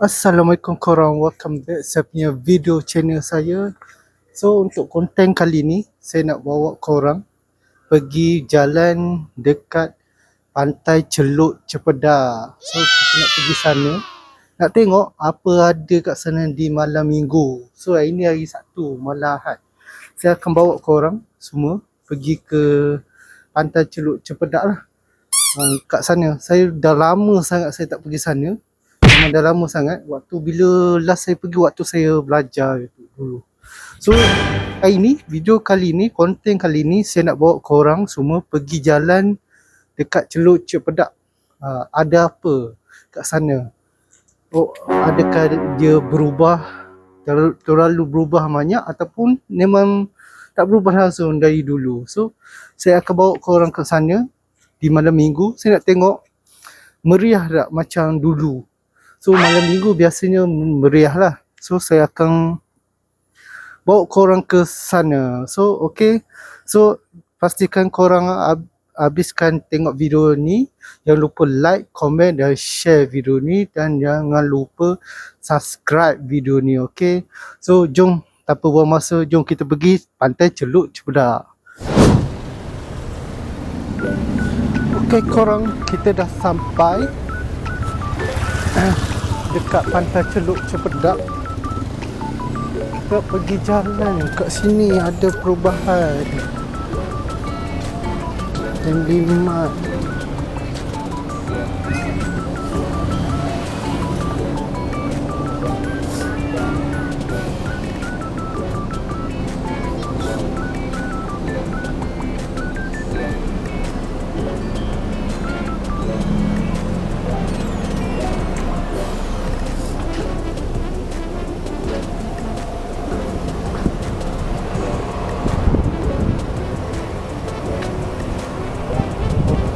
Assalamualaikum korang, welcome back saya punya video channel saya. So untuk konten kali ni saya nak bawa korang pergi jalan dekat pantai Celuk Cempedak. So kita nak pergi sana, nak tengok apa ada kat sana di malam minggu. So hari ni hari Sabtu, malam Ahad. Saya akan bawa korang semua pergi ke pantai Celuk Cempedak lah. Kat sana, saya dah lama sangat saya tak pergi sana. Memang dah lama sangat. Waktu bila last saya pergi, waktu saya belajar dulu. So hari ni, video kali ni, konten kali ni saya nak bawa korang semua pergi jalan dekat Celuk Cempedak. Ada apa kat sana? Oh, adakah dia berubah, terlalu berubah banyak, ataupun memang tak berubah langsung dari dulu. So saya akan bawa korang ke sana di malam minggu. Saya nak tengok meriah tak macam dulu. So malam minggu biasanya meriah lah. So saya akan bawa korang ke sana. So okay. So pastikan korang habiskan tengok video ni. Jangan lupa like, komen dan share video ni. Dan jangan lupa subscribe video ni, okay. So jom tanpa buang masa, jom kita pergi pantai Celuk Cempedak. Okay korang, kita dah sampai dekat pantai Celuk Cempedak. Kita pergi jalan kat sini, ada perubahan yang limat.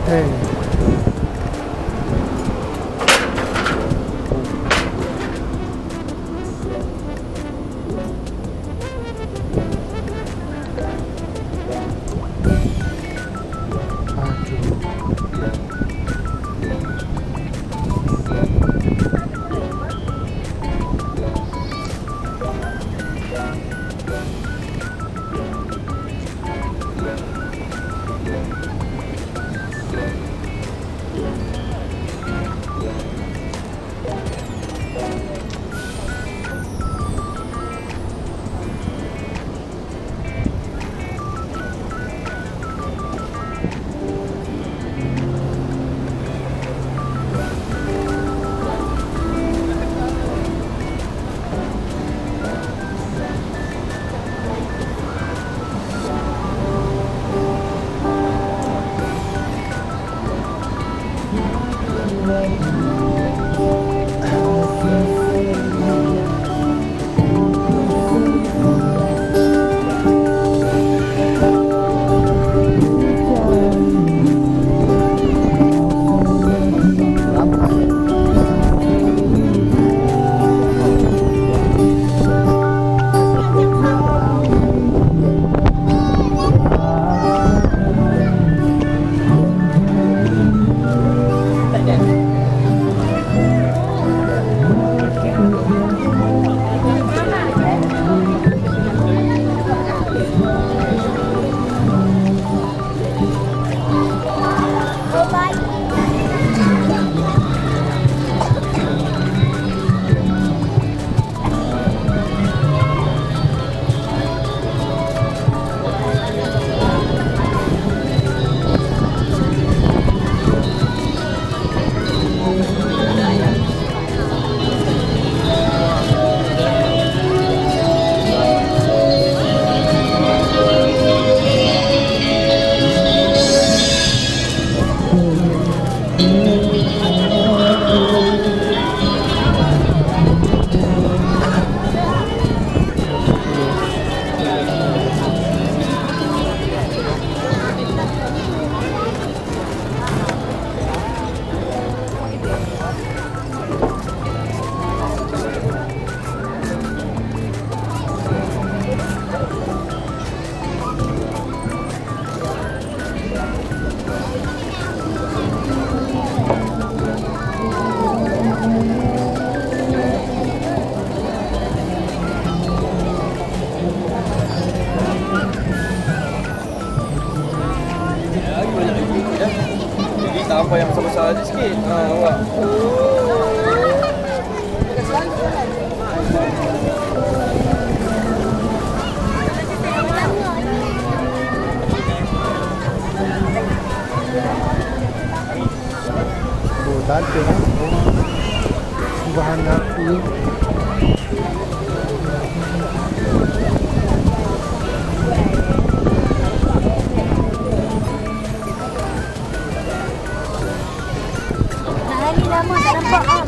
Hey. gambar yang besar-besar je sikit. Awak. Oh, tak ada lah. Bahan aku. Hari lama tak nampak ah.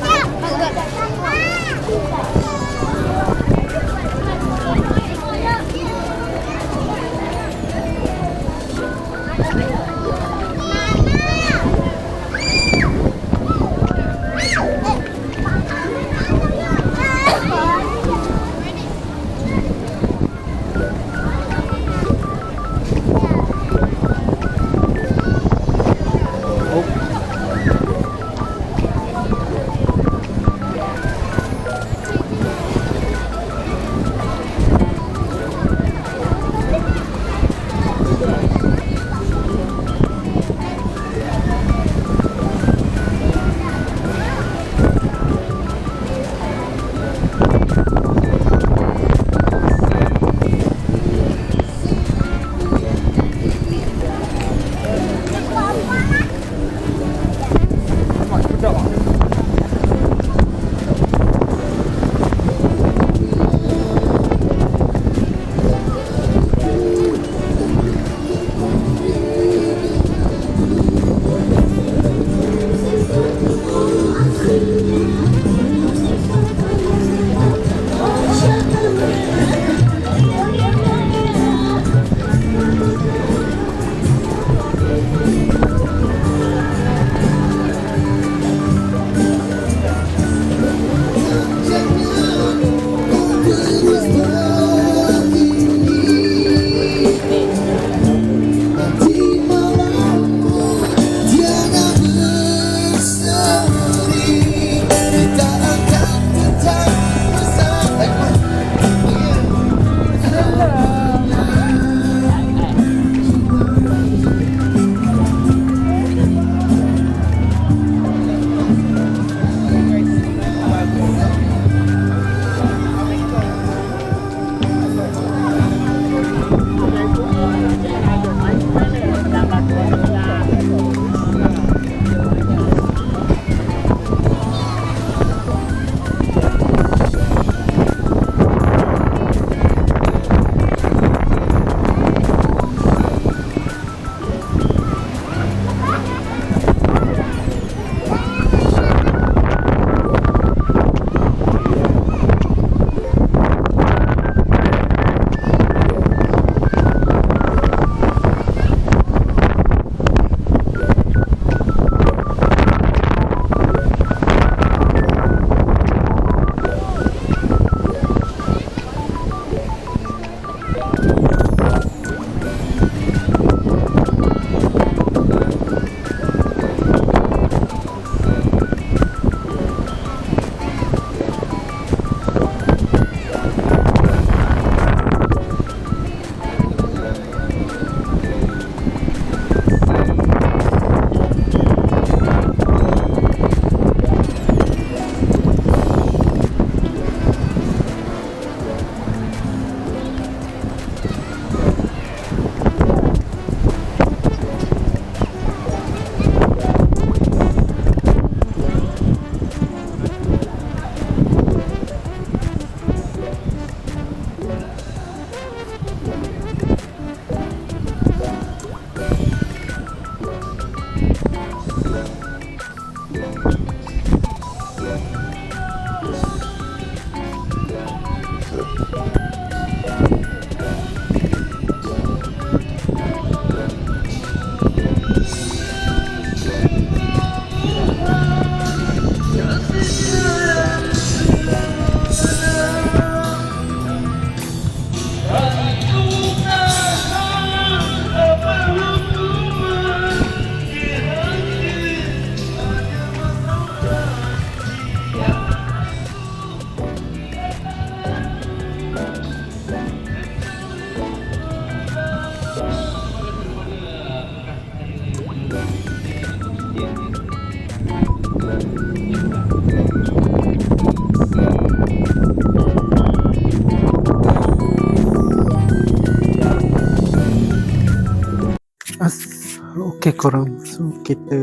Okay korang, so kita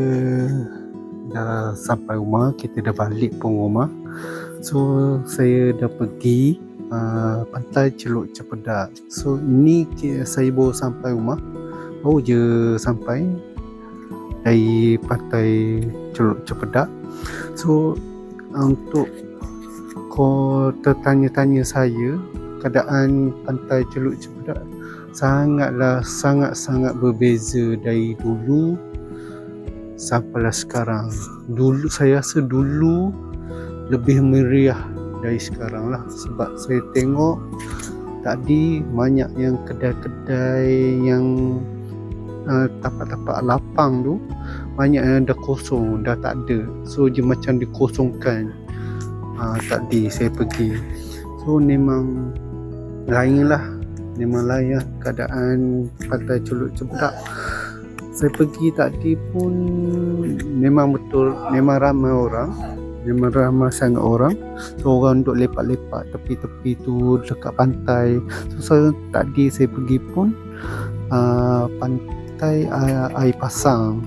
dah sampai rumah, kita dah balik pun rumah. So saya dah pergi pantai Celuk Cempedak. So ini saya baru sampai rumah, baru je sampai dari pantai Celuk Cempedak. So untuk kau tertanya-tanya saya, keadaan pantai Celuk Cempedak sangat berbeza dari dulu sampailah sekarang. Dulu saya rasa dulu lebih meriah dari sekarang lah, sebab saya tengok tadi banyak yang kedai-kedai yang tapak-tapak lapang tu banyak yang dah kosong, dah tak ada. So dia macam dikosongkan. Tadi saya pergi, so memang lain lah keadaan pantai Celuk Cempedak. Saya pergi tadi pun memang betul, memang ramai sangat orang. So orang duduk lepak-lepak tepi-tepi tu dekat pantai. So tadi saya pergi pun pantai air pasang,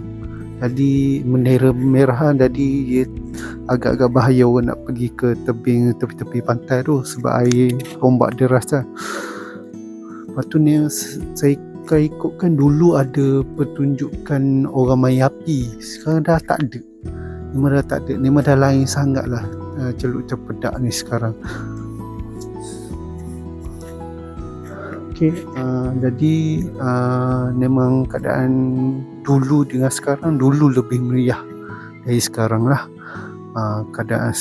jadi bendera merah, jadi dia agak-agak bahaya orang nak pergi ke tebing tepi-tepi pantai tu sebab air ombak deras lah. Lepas tu ni saya ikutkan dulu ada pertunjukan orang main api, sekarang dah tak ada. Memang dah lain sangat lah Celuk Cempedak ni sekarang. Okay, jadi memang keadaan dulu dengan sekarang, dulu lebih meriah dari sekarang lah. Keadaan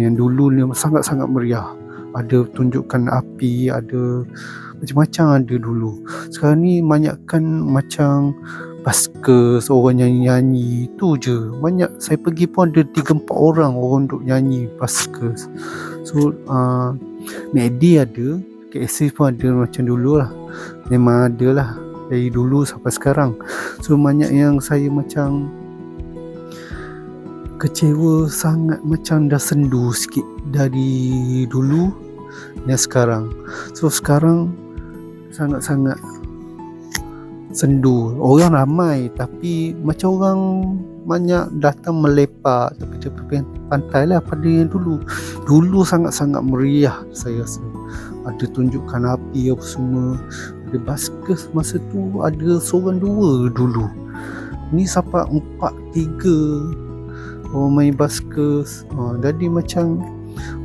yang dulu ni sangat-sangat meriah, ada tunjukkan api, ada macam-macam ada dulu. Sekarang ni banyakkan macam basker, orang nyanyi-nyanyi tu je. Banyak, saya pergi pun ada 3-4 orang duk nyanyi basker. So Medi ada, KSC pun ada macam dulu lah. Memang ada lah dari dulu sampai sekarang. So banyak yang saya macam kecewa sangat, macam dah sendu sikit dari dulu dan sekarang. So sekarang sangat-sangat sendu. Orang ramai tapi macam orang banyak datang melepak tepi-tepi pantai lah pada yang dulu. Dulu sangat-sangat meriah saya rasa. Ada tunjukkan api apa semua, ada basker masa tu ada seorang dua dulu. Ni sampai 4-3 orang main basker. Jadi macam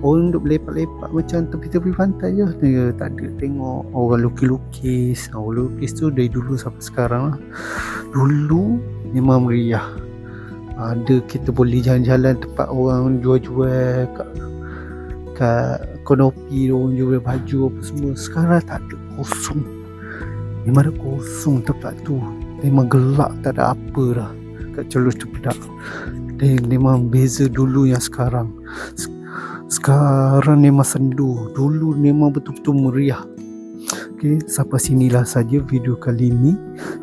orang duk lepak-lepak macam tepi-tepi pantai je. Dia tak ada tengok orang lukis-lukis. Orang lukis tu dari dulu sampai sekarang lah. Dulu memang meriah. Ada, kita boleh jalan-jalan tempat orang jual-jual kat konopi, orang jual baju apa semua. Sekarang tak ada, kosong. Memang ada kosong tempat tu. Memang gelap, tak ada apa dah kat Celuk Cempedak. Dan memang beza dulu yang sekarang. Sekarang memang sendu, dulu memang betul-betul meriah. Okay, sampai sinilah saja video kali ini.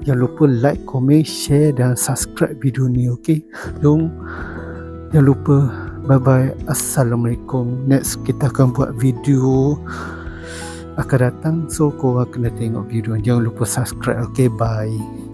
Jangan lupa like, komen, share dan subscribe video ni. Okay, jangan lupa. Bye bye, assalamualaikum. Next kita akan buat video akan datang, so korang kena tengok video. Jangan lupa subscribe. Okay, bye.